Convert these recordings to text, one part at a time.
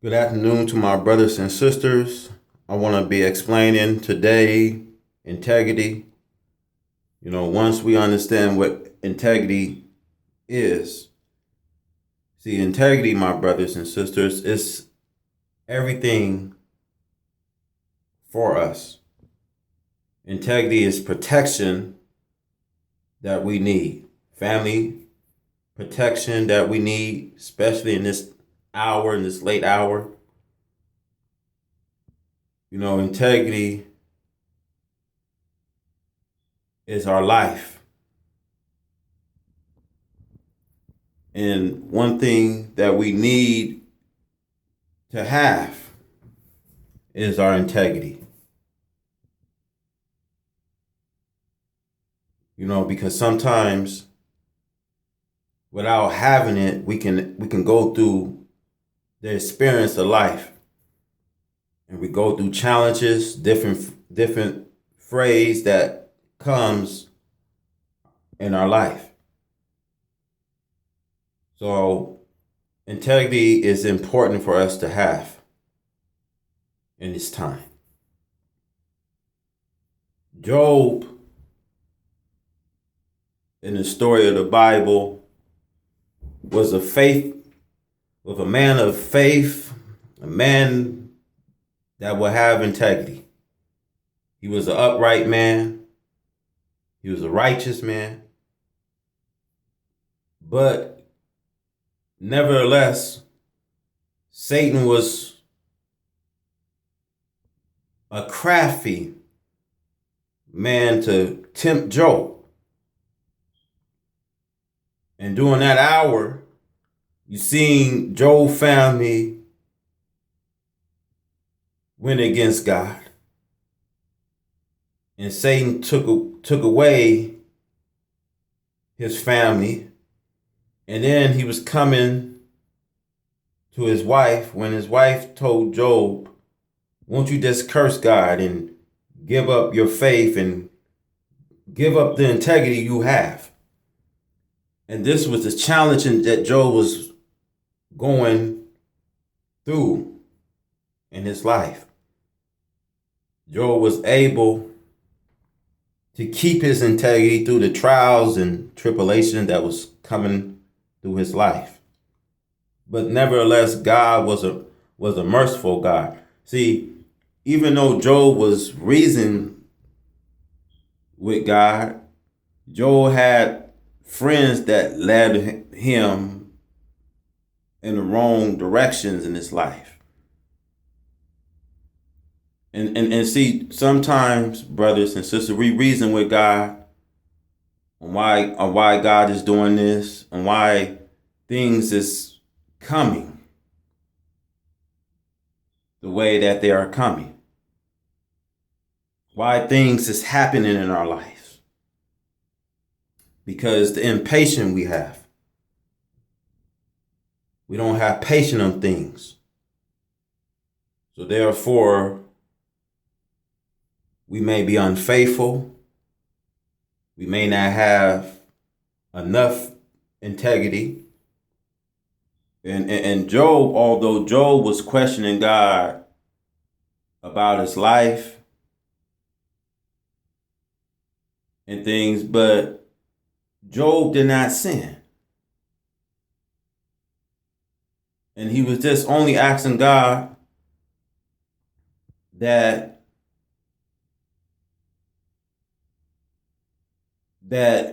Good afternoon to my brothers and sisters. I want to be explaining today integrity. Once we understand what integrity is, see, integrity, my brothers and sisters, is everything for us. Integrity is protection that we need, family protection that we need, especially in this hour, in this late hour. Integrity is our life. And one thing that we need to have is our integrity. Because sometimes without having it, we can go through the experience of life. And we go through challenges, different phrase that comes in our life. So integrity is important for us to have in this time. Job, in the story of the Bible, was a man of faith, a man that will have integrity. He was an upright man. He was a righteous man. But nevertheless, Satan was a crafty man to tempt Job. And during that hour, you seen Job's family went against God. And Satan took away his family. And then he was coming to his wife when his wife told Job, won't you just curse God and give up your faith and give up the integrity you have? And this was the challenge that Job was going through in his life. Job was able to keep his integrity through the trials and tribulation that was coming through his life. But nevertheless, God was a merciful God. See, even though Job was reasoning with God, Job had friends that led him in the wrong directions in his life. And see, sometimes, brothers and sisters, we reason with God on why God is doing this and why things is coming the way that they are coming. Why things is happening in our lives. Because the impatient we have. We don't have patience on things. So therefore, we may be unfaithful. We may not have enough integrity. And Job, although Job was questioning God about his life and things, but Job did not sin. And he was just only asking God that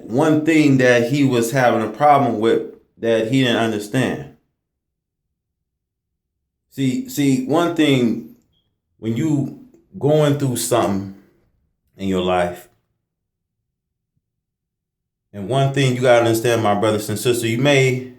one thing that he was having a problem with that he didn't understand. See, one thing, when you going through something in your life, and one thing you gotta understand, my brothers and sisters, you may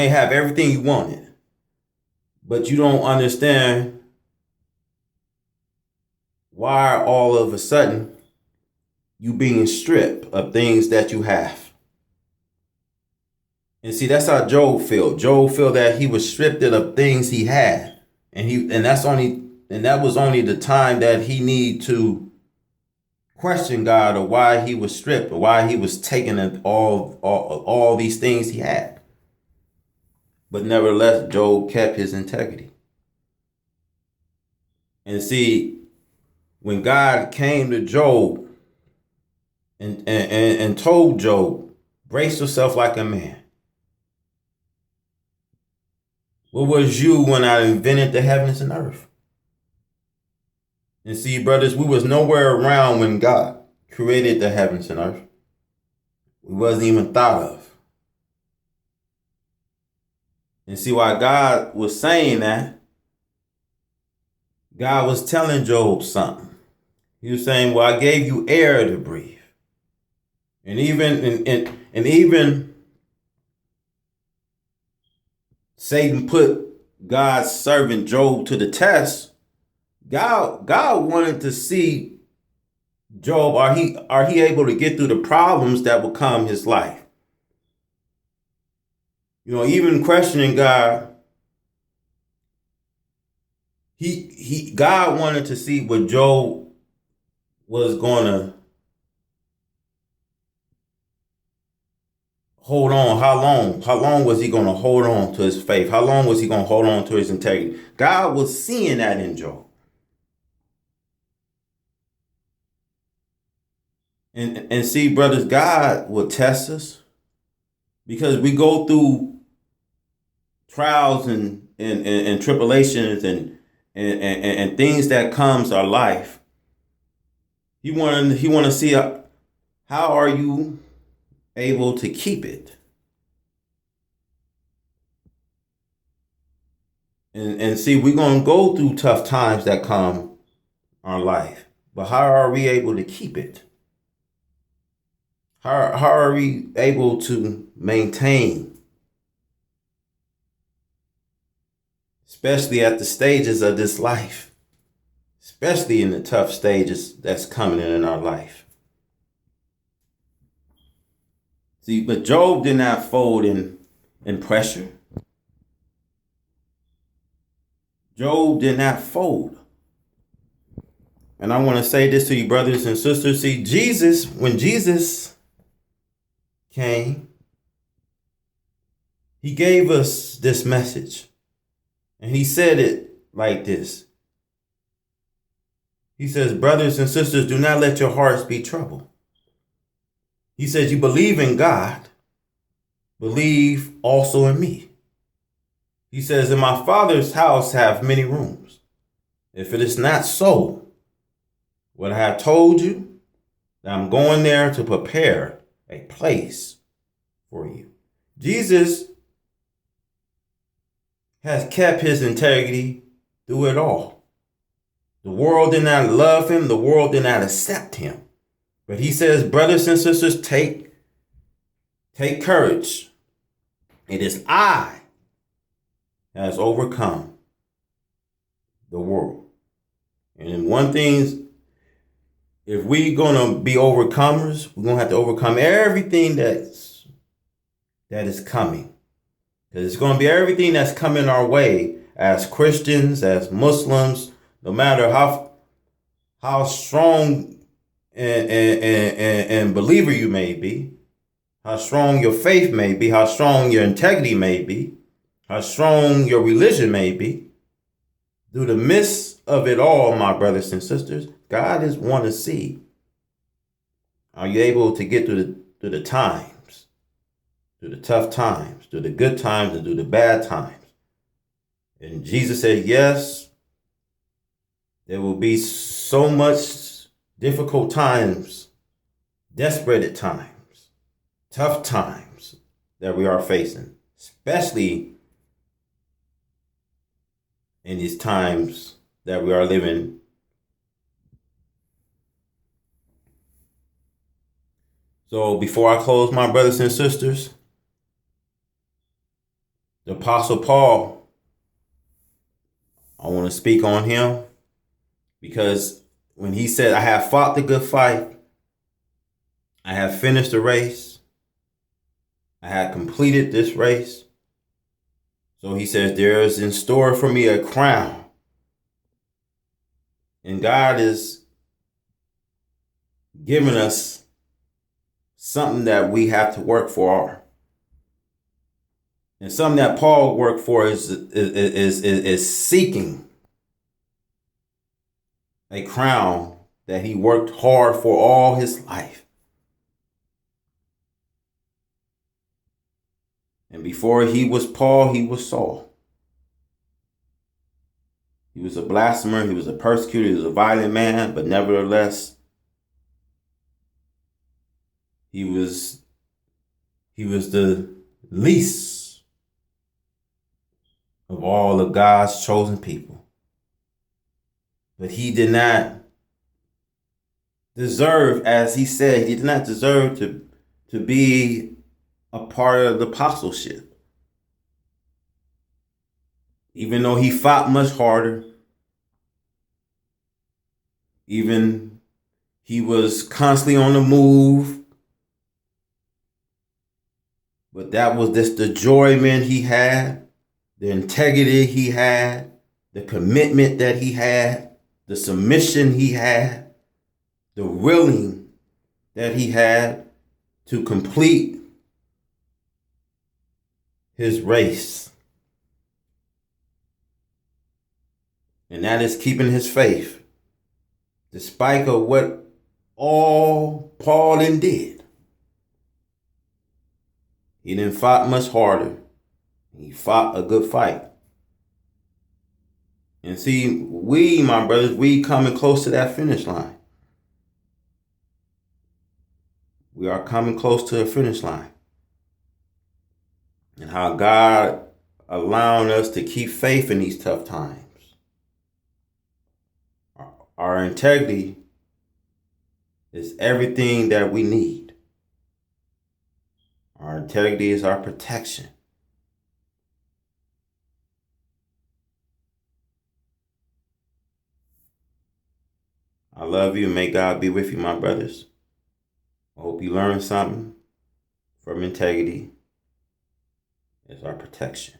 have everything you wanted, but you don't understand why all of a sudden you being stripped of things that you have. And see, that's how Job felt. Job felt that he was stripped of things he had. And that was only the time that he needed to question God of why he was stripped, or why he was taking all these things he had. But nevertheless, Job kept his integrity. And see, when God came to Job and told Job, brace yourself like a man. What was you when I invented the heavens and earth? And see, brothers, we was nowhere around when God created the heavens and earth. We wasn't even thought of. And see why God was saying that? God was telling Job something. He was saying, well, I gave you air to breathe. And even Satan put God's servant Job to the test. God wanted to see Job, are he able to get through the problems that will come his life? You know, even questioning God, God wanted to see what Job was gonna hold on. How long was he gonna hold on to his faith? How long was he gonna hold on to his integrity? God was seeing that in Job. And see, brothers, God will test us because we go through trials and tribulations and things that comes our life. He want to see how are you able to keep it. And see, we're going to go through tough times that come our life, but how are we able to keep it? How are we able to maintain, especially at the stages of this life, especially in the tough stages that's coming in our life? See, but Job did not fold in pressure. Job did not fold. And I want to say this to you, brothers and sisters. See, when Jesus came, he gave us this message. And he said it like this. He says, brothers and sisters, do not let your hearts be troubled. He says, you believe in God, believe also in me. He says, in my Father's house have many rooms. If it is not so, what I have told you, that I'm going there to prepare a place for you. Jesus has kept his integrity through it all. The world did not love him. The world did not accept him. But he says, brothers and sisters, take courage. It is I has overcome the world. And one thing, if we're going to be overcomers, we're going to have to overcome everything that is coming. Because it's going to be everything that's coming our way as Christians, as Muslims, no matter how strong and believer you may be, how strong your faith may be, how strong your integrity may be, how strong your religion may be. Through the midst of it all, my brothers and sisters, God is want to see, are you able to get through the times, through the tough times, through the good times, and through the bad times? And Jesus said, yes, there will be so much difficult times, desperate times, tough times that we are facing, especially in these times that we are living. So before I close, my brothers and sisters, the Apostle Paul, I want to speak on him because when he said, I have fought the good fight, I have finished the race, I have completed this race. So he says, there is in store for me a crown. And God is giving us something that we have to work for. And something that Paul worked for is seeking a crown that he worked hard for all his life. And before he was Paul, he was Saul. He was a blasphemer, he was a persecutor, he was a violent man, but nevertheless, he was the least of all of God's chosen people. But he did not deserve, as he said, he did not deserve to be a part of the apostleship. Even though he fought much harder, even he was constantly on the move, but that was just the enjoyment he had, the integrity he had, the commitment that he had, the submission he had, the willing that he had to complete his race. And that is keeping his faith, despite of what all Paul did. He didn't fight much harder. He fought a good fight. And see, we, my brothers, we coming close to that finish line. We are coming close to the finish line. And how God allowing us to keep faith in these tough times. Our integrity is everything that we need. Our integrity is our protection. I love you and may God be with you, my brothers. I hope you learned something from integrity. It's our protection.